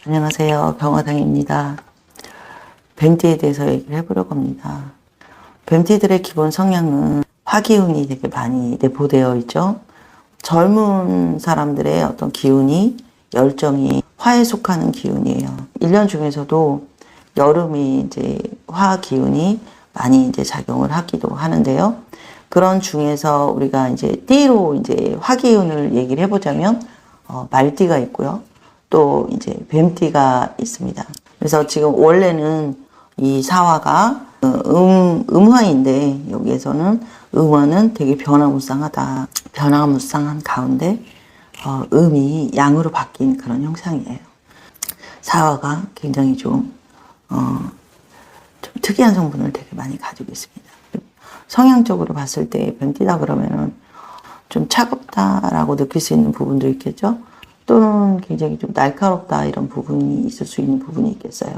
안녕하세요. 병화당입니다. 뱀띠에 대해서 얘기를 해보려고 합니다. 뱀띠들의 기본 성향은 화기운이 되게 많이 내포되어 있죠. 젊은 사람들의 어떤 기운이, 열정이 화에 속하는 기운이에요. 1년 중에서도 여름이 이제 화 기운이 많이 이제 작용을 하기도 하는데요. 그런 중에서 우리가 이제 띠로 이제 화 기운을 얘기를 해보자면, 말띠가 있고요. 또 이제 뱀띠가 있습니다. 그래서 지금 원래는 이 사화가 음화인데 여기에서는 음화는 되게 변화무쌍하다. 변화무쌍한 가운데 음이 양으로 바뀐 그런 형상이에요. 사화가 굉장히 좀 특이한 성분을 되게 많이 가지고 있습니다. 성향적으로 봤을 때 뱀띠다 그러면은 좀 차갑다라고 느낄 수 있는 부분도 있겠죠. 또는 굉장히 좀 날카롭다 이런 부분이 있을 수 있는 부분이 있겠어요.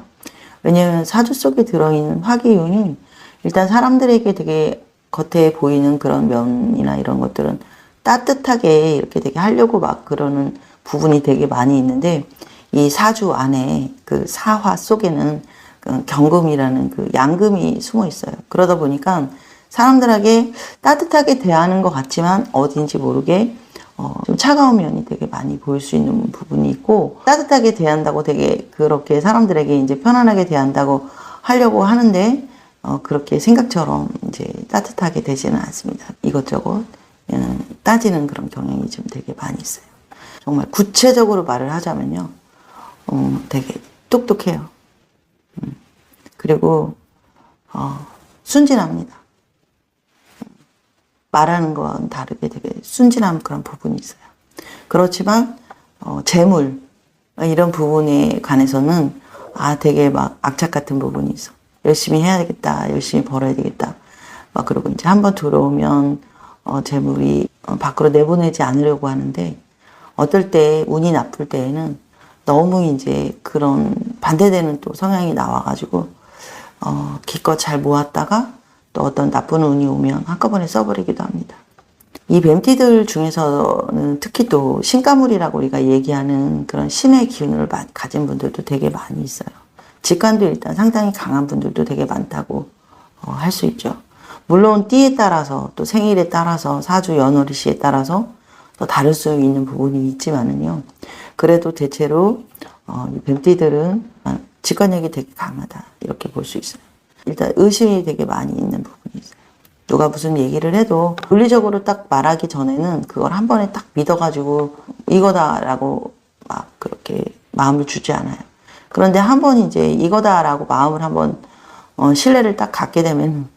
왜냐하면 사주 속에 들어있는 화기운이 일단 사람들에게 되게 겉에 보이는 그런 면이나 이런 것들은 따뜻하게 이렇게 되게 하려고 막 그러는 부분이 되게 많이 있는데 이 사주 안에 그 사화 속에는 그 경금이라는 그 양금이 숨어 있어요. 그러다 보니까 사람들에게 따뜻하게 대하는 것 같지만 어딘지 모르게 좀 차가운 면이 되게 많이 보일 수 있는 부분이 있고, 따뜻하게 대한다고 되게 그렇게 사람들에게 이제 편안하게 대한다고 하려고 하는데, 그렇게 생각처럼 이제 따뜻하게 되지는 않습니다. 이것저것 따지는 그런 경향이 좀 되게 많이 있어요. 정말 구체적으로 말을 하자면요. 되게 똑똑해요. 그리고, 순진합니다. 말하는 건 다르게 되게 순진한 그런 부분이 있어요. 그렇지만 재물 이런 부분에 관해서는 되게 막 악착 같은 부분이 있어. 열심히 해야 되겠다, 열심히 벌어야 되겠다. 막 그러고 이제 한번 들어오면 재물이 밖으로 내보내지 않으려고 하는데 어떨 때 운이 나쁠 때에는 너무 이제 그런 반대되는 또 성향이 나와가지고 기껏 잘 모았다가 또 어떤 나쁜 운이 오면 한꺼번에 써버리기도 합니다. 이 뱀띠들 중에서는 특히 또 신가물이라고 우리가 얘기하는 그런 신의 기운을 가진 분들도 되게 많이 있어요. 직관도 일단 상당히 강한 분들도 되게 많다고 할 수 있죠. 물론 띠에 따라서 또 생일에 따라서 사주 연월일시에 따라서 또 다를 수 있는 부분이 있지만은요. 그래도 대체로 이 뱀띠들은 직관력이 되게 강하다 이렇게 볼 수 있어요. 일단 의심이 되게 많이 있는 부분이 있어요. 누가 무슨 얘기를 해도 논리적으로 딱 말하기 전에는 그걸 한 번에 딱 믿어가지고 이거다라고 막 그렇게 마음을 주지 않아요. 그런데 한 번 이제 이거다라고 마음을 한번 신뢰를 딱 갖게 되면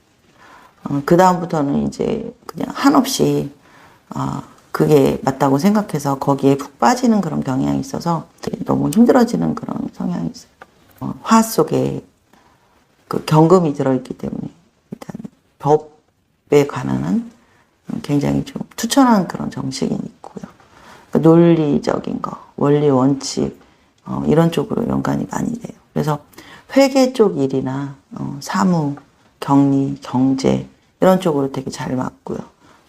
그 다음부터는 이제 그냥 한없이 그게 맞다고 생각해서 거기에 푹 빠지는 그런 경향이 있어서 너무 힘들어지는 그런 성향이 있어요. 화 속에 그 경금이 들어있기 때문에 일단 법에 관한 굉장히 좀 투철한 그런 정신이 있고요. 그러니까 논리적인 거, 원리 원칙 이런 쪽으로 연관이 많이 돼요. 그래서 회계 쪽 일이나 사무, 격리, 경제 이런 쪽으로 되게 잘 맞고요.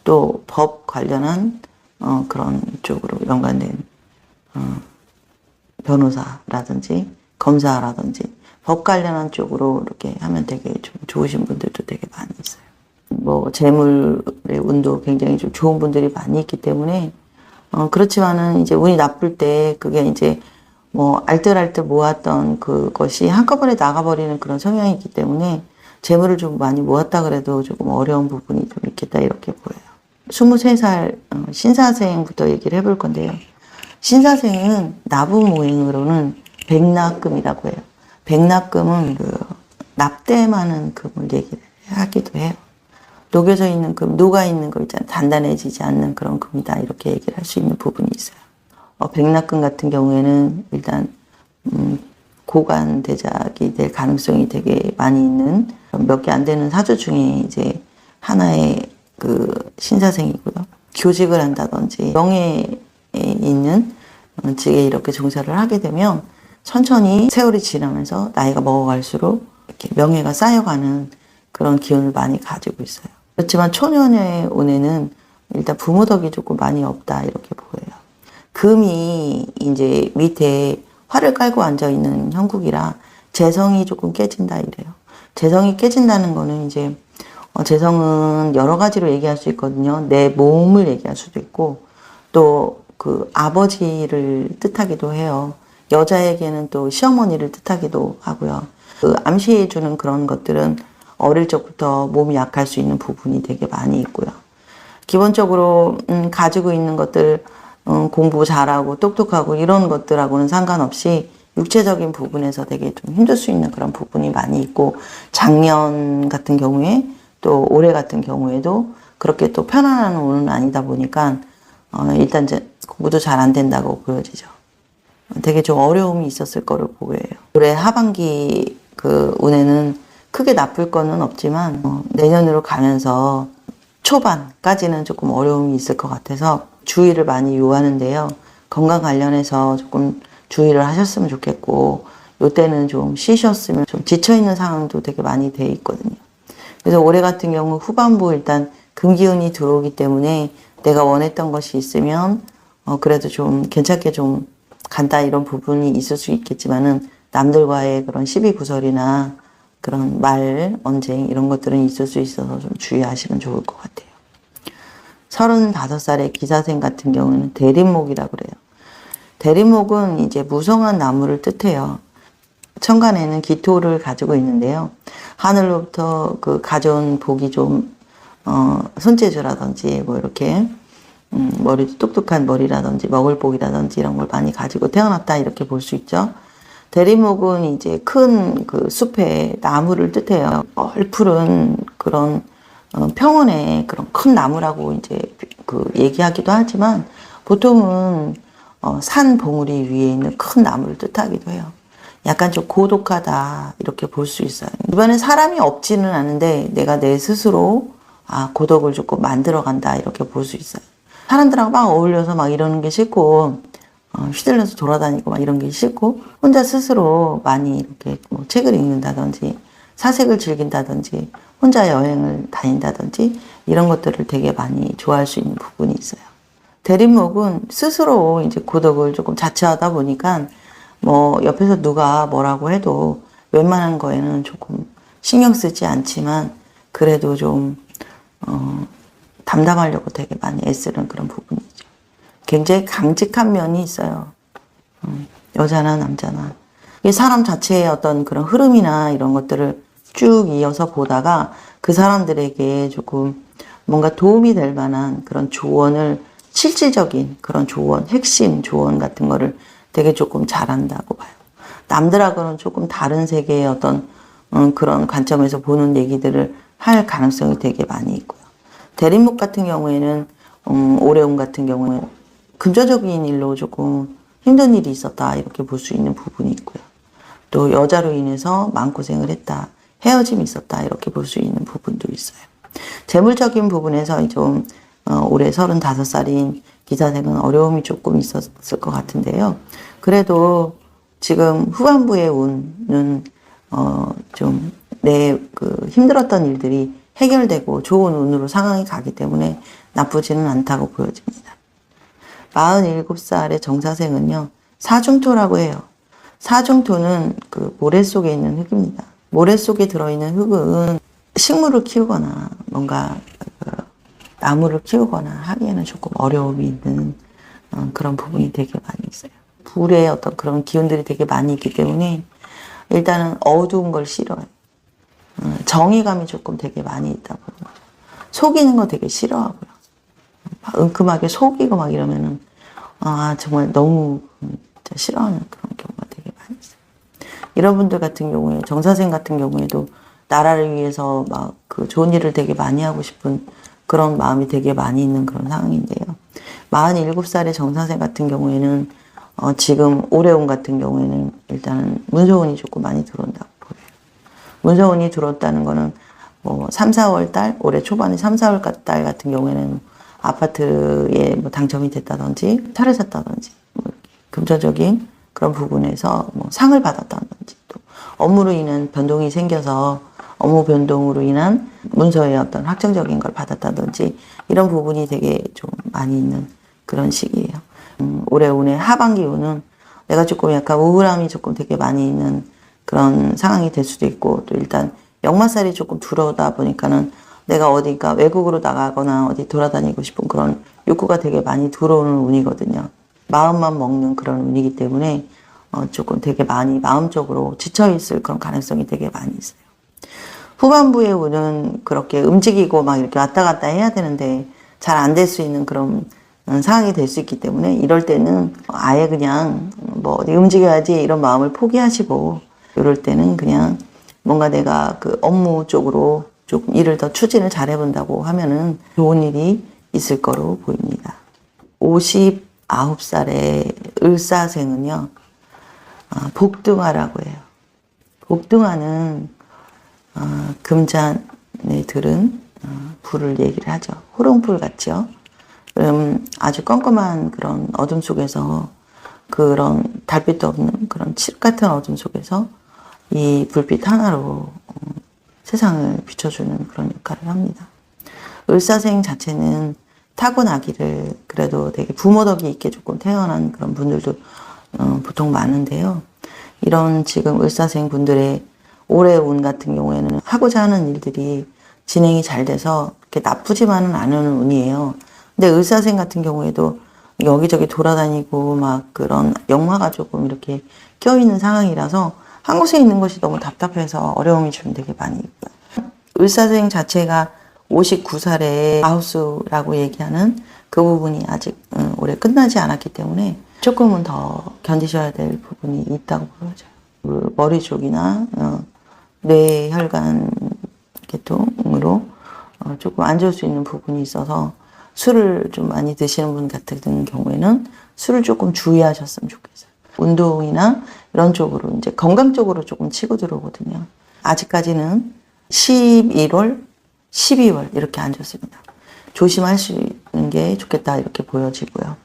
또 법 관련한 그런 쪽으로 연관된 변호사라든지 검사라든지 법 관련한 쪽으로 이렇게 하면 되게 좀 좋으신 분들도 되게 많이 있어요. 뭐 재물의 운도 굉장히 좀 좋은 분들이 많이 있기 때문에 그렇지만은 이제 운이 나쁠 때 그게 이제 뭐 알뜰알뜰 모았던 그것이 한꺼번에 나가버리는 그런 성향이 있기 때문에 재물을 좀 많이 모았다 그래도 조금 어려운 부분이 좀 있겠다 이렇게 보여요. 23살 신사생부터 얘기를 해볼 건데요. 신사생은 나부모행으로는 백납금이라고 해요. 백납금은 그 납땜하는 금을 얘기를 하기도 해요. 녹여져 있는 금, 녹아있는 거 있잖아요. 단단해지지 않는 그런 금이다. 이렇게 얘기를 할 수 있는 부분이 있어요. 백납금 같은 경우에는 일단 고관대작이 될 가능성이 되게 많이 있는 몇 개 안 되는 사주 중에 이제 하나의 그 신사생이고요. 교직을 한다든지 명예에 있는 직에 이렇게 종사를 하게 되면 천천히 세월이 지나면서 나이가 먹어갈수록 이렇게 명예가 쌓여가는 그런 기운을 많이 가지고 있어요. 그렇지만 초년의 운에는 일단 부모 덕이 조금 많이 없다 이렇게 보여요. 금이 이제 밑에 활을 깔고 앉아있는 형국이라 재성이 조금 깨진다 이래요. 재성이 깨진다는 거는 이제 재성은 여러 가지로 얘기할 수 있거든요. 내 몸을 얘기할 수도 있고 또 그 아버지를 뜻하기도 해요. 여자에게는 또 시어머니를 뜻하기도 하고요. 그 암시해주는 그런 것들은 어릴 적부터 몸이 약할 수 있는 부분이 되게 많이 있고요. 기본적으로 가지고 있는 것들 공부 잘하고 똑똑하고 이런 것들하고는 상관없이 육체적인 부분에서 되게 좀 힘들 수 있는 그런 부분이 많이 있고 작년 같은 경우에 또 올해 같은 경우에도 그렇게 또 편안한 운은 아니다 보니까 일단 이제 공부도 잘 안 된다고 보여지죠. 되게 좀 어려움이 있었을 거로 보여요. 올해 하반기 그 운에는 크게 나쁠 거는 없지만 내년으로 가면서 초반까지는 조금 어려움이 있을 것 같아서 주의를 많이 요하는데요. 건강 관련해서 조금 주의를 하셨으면 좋겠고 이때는 좀 쉬셨으면 좀 지쳐있는 상황도 되게 많이 돼 있거든요. 그래서 올해 같은 경우 후반부 일단 금기운이 들어오기 때문에 내가 원했던 것이 있으면 그래도 좀 괜찮게 좀 간다 이런 부분이 있을 수 있겠지만은 남들과의 그런 시비구설이나 그런 말, 언쟁 이런 것들은 있을 수 있어서 좀 주의하시면 좋을 것 같아요. 35살의 기사생 같은 경우는 대림목이라고 그래요. 대림목은 이제 무성한 나무를 뜻해요. 천간에는 기토를 가지고 있는데요. 하늘로부터 그 가져온 복이 좀 손재주라든지 뭐 이렇게 머리도 똑똑한 머리라든지 먹을 복이라든지 이런 걸 많이 가지고 태어났다 이렇게 볼 수 있죠. 대리목은 이제 큰 그 숲의 나무를 뜻해요. 푸른 그런 평원의 그런 큰 나무라고 이제 그 얘기하기도 하지만 보통은 산 봉우리 위에 있는 큰 나무를 뜻하기도 해요. 약간 좀 고독하다 이렇게 볼 수 있어요. 이번에 사람이 없지는 않은데 내가 내 스스로 고독을 조금 만들어간다 이렇게 볼 수 있어요. 사람들하고 막 어울려서 막 이러는 게 싫고 휘둘려서 돌아다니고 막 이런 게 싫고 혼자 스스로 많이 이렇게 뭐 책을 읽는다든지 사색을 즐긴다든지 혼자 여행을 다닌다든지 이런 것들을 되게 많이 좋아할 수 있는 부분이 있어요. 대림목은 스스로 이제 고독을 조금 자처하다 보니까 뭐 옆에서 누가 뭐라고 해도 웬만한 거에는 조금 신경 쓰지 않지만 그래도 좀 담당하려고 되게 많이 애쓰는 그런 부분이죠. 굉장히 강직한 면이 있어요. 여자나 남자나. 이 사람 자체의 어떤 그런 흐름이나 이런 것들을 쭉 이어서 보다가 그 사람들에게 조금 뭔가 도움이 될 만한 그런 조언을 실질적인 그런 조언, 핵심 조언 같은 거를 되게 조금 잘한다고 봐요. 남들하고는 조금 다른 세계의 어떤 그런 관점에서 보는 얘기들을 할 가능성이 되게 많이 있고요. 대림목 같은 경우에는 올해운 같은 경우에 금전적인 일로 조금 힘든 일이 있었다 이렇게 볼 수 있는 부분이 있고요. 또 여자로 인해서 마음고생을 했다, 헤어짐이 있었다 이렇게 볼 수 있는 부분도 있어요. 재물적인 부분에서 좀 올해 35살인 기사생은 어려움이 조금 있었을 것 같은데요. 그래도 지금 후반부의 운은 좀 내 그 힘들었던 일들이 해결되고 좋은 운으로 상황이 가기 때문에 나쁘지는 않다고 보여집니다. 47살의 정사생은요, 사중토라고 해요. 사중토는 그 모래 속에 있는 흙입니다. 모래 속에 들어있는 흙은 식물을 키우거나 뭔가 나무를 키우거나 하기에는 조금 어려움이 있는 그런 부분이 되게 많이 있어요. 불의 어떤 그런 기운들이 되게 많이 있기 때문에 일단은 어두운 걸 싫어해요. 정의감이 조금 되게 많이 있다고 보죠. 속이는 거 되게 싫어하고요. 막 은큼하게 속이고 막 이러면은 정말 너무 진짜 싫어하는 그런 경우가 되게 많이 있어요. 이런 분들 같은 경우에 정사생 같은 경우에도 나라를 위해서 막 그 좋은 일을 되게 많이 하고 싶은 그런 마음이 되게 많이 있는 그런 상황인데요. 47살의 정사생 같은 경우에는 지금 올해운 같은 경우에는 일단은 문서운이 조금 많이 들어온다고 보여요. 문서운이 들어왔다는 거는 뭐 3, 4월 달, 올해 초반에 3, 4월 달 같은 경우에는 아파트에 뭐 당첨이 됐다든지 차를 샀다든지 뭐 금전적인 그런 부분에서 뭐 상을 받았다든지 또 업무로 인한 변동이 생겨서 업무 변동으로 인한 문서의 어떤 확정적인 걸 받았다든지 이런 부분이 되게 좀 많이 있는 그런 시기예요. 올해 운의 하반기 운은 내가 조금 약간 우울함이 조금 되게 많이 있는 그런 상황이 될 수도 있고, 또 일단 역마살이 조금 들어오다 보니까는 내가 어디가 외국으로 나가거나 어디 돌아다니고 싶은 그런 욕구가 되게 많이 들어오는 운이거든요. 마음만 먹는 그런 운이기 때문에 조금 되게 많이 마음적으로 지쳐있을 그런 가능성이 되게 많이 있어요. 후반부의 운은 그렇게 움직이고 막 이렇게 왔다 갔다 해야 되는데 잘 안 될 수 있는 그런 상황이 될 수 있기 때문에, 이럴 때는 아예 그냥 뭐 어디 움직여야지 이런 마음을 포기하시고, 이럴 때는 그냥 뭔가 내가 그 업무 쪽으로 조금 일을 더 추진을 잘 해본다고 하면은 좋은 일이 있을 거로 보입니다. 59살의 을사생은요, 복등화라고 해요. 복등화는 금잔에 들은 불을 얘기를 하죠. 호롱불 같죠. 아주 껌껌한 그런 어둠 속에서, 그런 달빛도 없는 그런 칠흑 같은 어둠 속에서 이 불빛 하나로 세상을 비춰주는 그런 역할을 합니다. 을사생 자체는 타고나기를 그래도 되게 부모덕이 있게 조금 태어난 그런 분들도 보통 많은데요. 이런 지금 을사생 분들의 올해 운 같은 경우에는 하고자 하는 일들이 진행이 잘 돼서 그렇게 나쁘지만은 않은 운이에요. 근데 을사생 같은 경우에도 여기저기 돌아다니고 막 그런 역마가 조금 이렇게 껴있는 상황이라서 한 곳에 있는 것이 너무 답답해서 어려움이 좀 되게 많이 있고요. 을사생 자체가 59살의 마우스라고 얘기하는 그 부분이 아직 올해 끝나지 않았기 때문에 조금은 더 견디셔야 될 부분이 있다고 보여져요. 그 머리 쪽이나 뇌혈관 계통으로 조금 안 좋을 수 있는 부분이 있어서, 술을 좀 많이 드시는 분 같은 경우에는 술을 조금 주의하셨으면 좋겠어요. 운동이나 이런 쪽으로 이제 건강 쪽으로 조금 치고 들어오거든요. 아직까지는 11월, 12월 이렇게 안 좋습니다. 조심하시는 게 좋겠다 이렇게 보여지고요.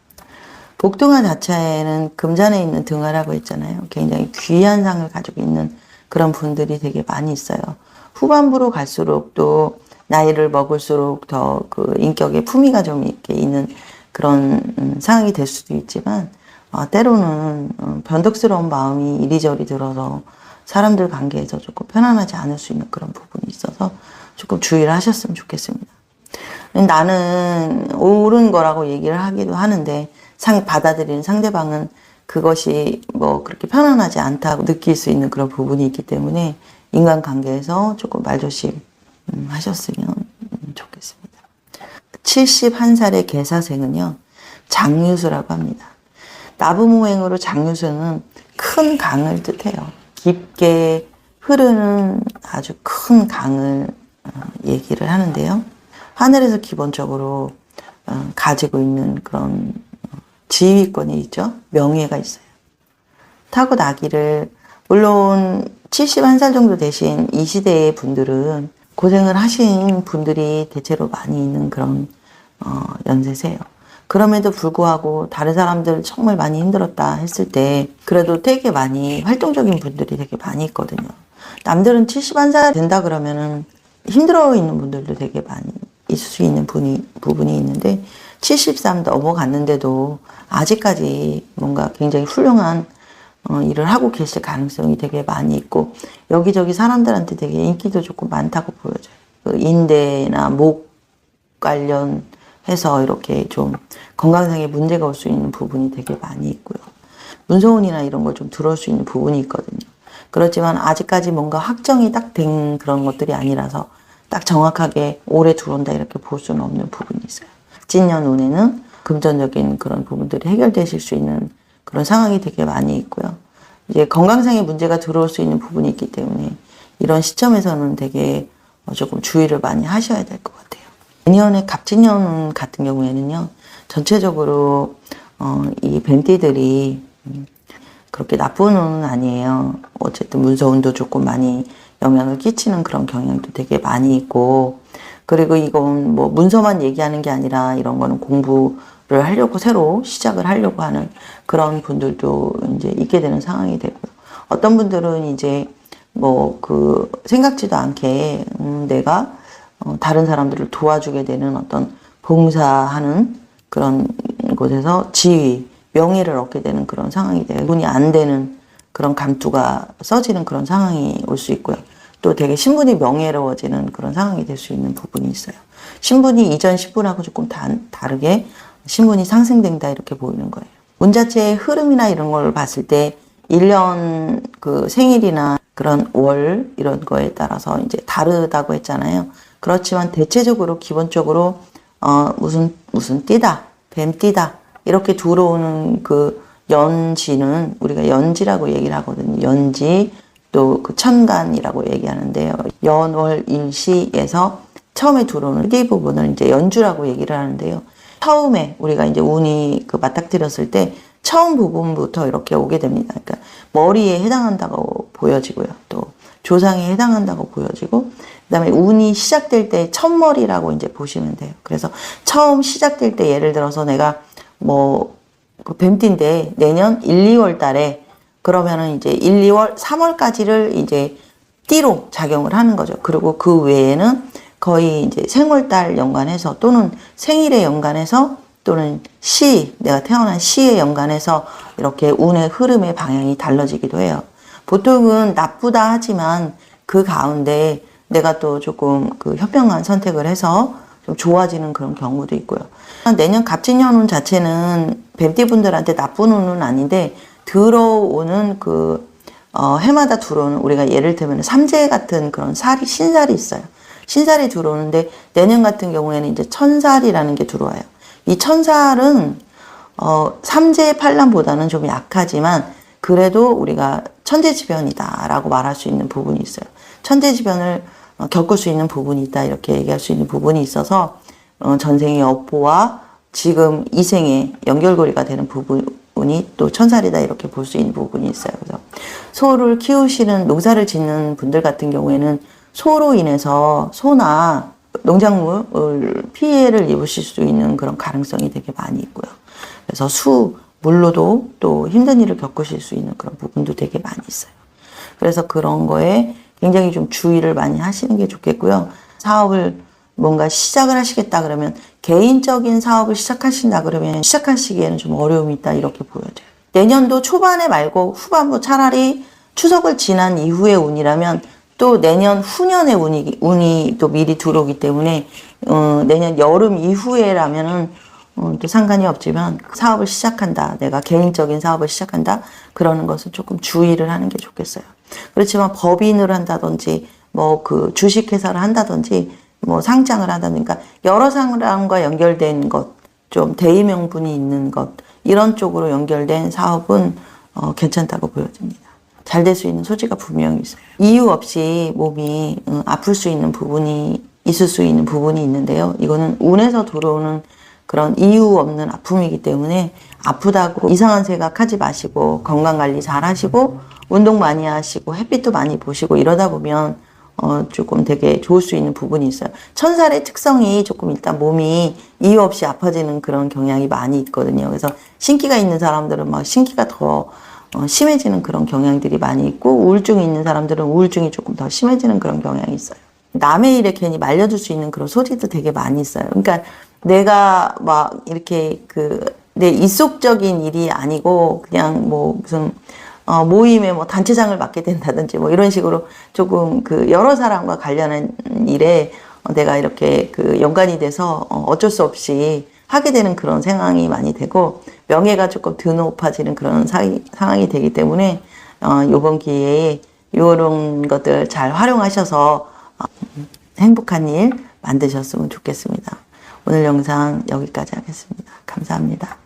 복등화 자체는 금잔에 있는 등화라고 했잖아요. 굉장히 귀한 상을 가지고 있는 그런 분들이 되게 많이 있어요. 후반부로 갈수록 또 나이를 먹을수록 더 그 인격의 품위가 좀 이렇게 있는 그런 상황이 될 수도 있지만, 때로는 변덕스러운 마음이 이리저리 들어서 사람들 관계에서 조금 편안하지 않을 수 있는 그런 부분이 있어서 조금 주의를 하셨으면 좋겠습니다. 나는 옳은 거라고 얘기를 하기도 하는데 받아들이는 상대방은 그것이 뭐 그렇게 편안하지 않다고 느낄 수 있는 그런 부분이 있기 때문에 인간관계에서 조금 말조심 하셨으면 좋겠습니다. 71살의 계사생은요, 장유수라고 합니다. 나부모행으로 장유수는 큰 강을 뜻해요. 깊게 흐르는 아주 큰 강을 얘기를 하는데요. 하늘에서 기본적으로 가지고 있는 그런 지휘권이 있죠. 명예가 있어요. 타고나기를, 물론 71살 정도 되신 이 시대의 분들은 고생을 하신 분들이 대체로 많이 있는 그런 연세세요. 그럼에도 불구하고 다른 사람들 정말 많이 힘들었다 했을 때 그래도 되게 많이 활동적인 분들이 되게 많이 있거든요. 남들은 71살 된다 그러면은 힘들어 있는 분들도 되게 많이 있을 수 있는 부분이 있는데, 73 넘어갔는데도 아직까지 뭔가 굉장히 훌륭한 일을 하고 계실 가능성이 되게 많이 있고, 여기저기 사람들한테 되게 인기도 조금 많다고 보여져요. 그 인대나 목 관련해서 이렇게 좀 건강상의 문제가 올 수 있는 부분이 되게 많이 있고요. 문서운이나 이런 걸 좀 들어올 수 있는 부분이 있거든요. 그렇지만 아직까지 뭔가 확정이 딱 된 그런 것들이 아니라서 딱 정확하게 올해 들어온다 이렇게 볼 수는 없는 부분이 있어요. 진년 운에는 금전적인 그런 부분들이 해결되실 수 있는 그런 상황이 되게 많이 있고요. 이제 건강상의 문제가 들어올 수 있는 부분이 있기 때문에 이런 시점에서는 되게 조금 주의를 많이 하셔야 될 것 같아요. 내년에 갑진년 같은 경우에는요, 전체적으로 이 뱀띠들이 그렇게 나쁜 운은 아니에요. 어쨌든 문서운도 조금 많이 영향을 끼치는 그런 경향도 되게 많이 있고, 그리고 이건 뭐 문서만 얘기하는 게 아니라 이런 거는 공부를 하려고 새로 시작을 하려고 하는 그런 분들도 이제 있게 되는 상황이 되고요. 어떤 분들은 이제 뭐 그 생각지도 않게 내가 다른 사람들을 도와주게 되는 어떤 봉사하는 그런 곳에서 지위, 명예를 얻게 되는 그런 상황이 돼요. 운이 안 되는 그런 감투가 써지는 그런 상황이 올 수 있고요. 또 되게 신분이 명예로워지는 그런 상황이 될 수 있는 부분이 있어요. 신분이 이전 신분하고 조금 다르게 신분이 상승된다 이렇게 보이는 거예요. 운 자체의 흐름이나 이런 걸 봤을 때 1년 그 생일이나 그런 월 이런 거에 따라서 이제 다르다고 했잖아요. 그렇지만 대체적으로 기본적으로 무슨 띠다, 뱀띠다 이렇게 들어오는 그 연지는 우리가 연지라고 얘기를 하거든요. 연지 또 그 천간이라고 얘기하는데요. 연월 일시에서 처음에 들어오는 띠 부분을 이제 연주라고 얘기를 하는데요. 처음에 우리가 이제 운이 그 맞닥뜨렸을 때 처음 부분부터 이렇게 오게 됩니다. 그러니까 머리에 해당한다고 보여지고요. 또 조상에 해당한다고 보여지고, 그다음에 운이 시작될 때 첫머리라고 이제 보시면 돼요. 그래서 처음 시작될 때 예를 들어서 내가 그 뱀띠인데 내년 1, 2월 달에 그러면은 이제 1, 2월, 3월까지를 이제 띠로 작용을 하는 거죠. 그리고 그 외에는 거의 이제 생월달 연관해서 또는 생일에 연관해서 또는 내가 태어난 시에 연관해서 이렇게 운의 흐름의 방향이 달라지기도 해요. 보통은 나쁘다 하지만 그 가운데 내가 또 조금 그 현명한 선택을 해서 좀 좋아지는 그런 경우도 있고요. 내년 갑진년운 자체는 뱀띠분들한테 나쁜 운은 아닌데 들어오는 해마다 들어오는 우리가 예를 들면 삼재 같은 그런 신살이 있어요. 신살이 들어오는데 내년 같은 경우에는 이제 천살이라는 게 들어와요. 이 천살은 삼재 팔남보다는 좀 약하지만 그래도 우리가 천재지변이다라고 말할 수 있는 부분이 있어요. 천재지변을 겪을 수 있는 부분이 있다 이렇게 얘기할 수 있는 부분이 있어서 전생의 업보와 지금 이생의 연결고리가 되는 부분이 또 천살이다 이렇게 볼 수 있는 부분이 있어요. 그래서 소를 키우시는 농사를 짓는 분들 같은 경우에는 소로 인해서 소나 농작물 피해를 입으실 수 있는 그런 가능성이 되게 많이 있고요. 그래서 물로도 또 힘든 일을 겪으실 수 있는 그런 부분도 되게 많이 있어요. 그래서 그런 거에 굉장히 좀 주의를 많이 하시는 게 좋겠고요. 사업을 뭔가 시작을 하시겠다 그러면 개인적인 사업을 시작하신다 그러면 시작하시기에는 좀 어려움이 있다 이렇게 보여져요. 내년도 초반에 말고 후반부 차라리 추석을 지난 이후의 운이라면 또 내년 후년의 운이 또 미리 들어오기 때문에 내년 여름 이후에라면은 또 상관이 없지만 사업을 시작한다. 내가 개인적인 사업을 시작한다. 그러는 것은 조금 주의를 하는 게 좋겠어요. 그렇지만 법인을 한다든지 그 주식회사를 한다든지 상장을 한다든지 그러니까 여러 사람과 연결된 것, 좀 대의명분이 있는 것 이런 쪽으로 연결된 사업은 괜찮다고 보여집니다. 잘 될 수 있는 소지가 분명히 있어요. 이유 없이 몸이 아플 수 있는 부분이 있을 수 있는 부분이 있는데요. 이거는 운에서 들어오는 그런 이유 없는 아픔이기 때문에 아프다고 이상한 생각하지 마시고 건강관리 잘 하시고 운동 많이 하시고 햇빛도 많이 보시고 이러다 보면 조금 되게 좋을 수 있는 부분이 있어요. 천살의 특성이 조금 일단 몸이 이유 없이 아파지는 그런 경향이 많이 있거든요. 그래서 신기가 있는 사람들은 막 신기가 더 심해지는 그런 경향들이 많이 있고 우울증이 있는 사람들은 우울증이 조금 더 심해지는 그런 경향이 있어요. 남의 일에 괜히 말려줄 수 있는 그런 소리도 되게 많이 있어요. 그러니까 내가 막 이렇게 내 이속적인 일이 아니고 그냥 무슨 모임에 단체장을 맡게 된다든지 이런 식으로 조금 여러 사람과 관련한 일에 내가 이렇게 연관이 돼서 어쩔 수 없이 하게 되는 그런 상황이 많이 되고 명예가 조금 더 높아지는 그런 상황이 되기 때문에 이번 기회에 이런 것들 잘 활용하셔서 행복한 일 만드셨으면 좋겠습니다. 오늘 영상 여기까지 하겠습니다. 감사합니다.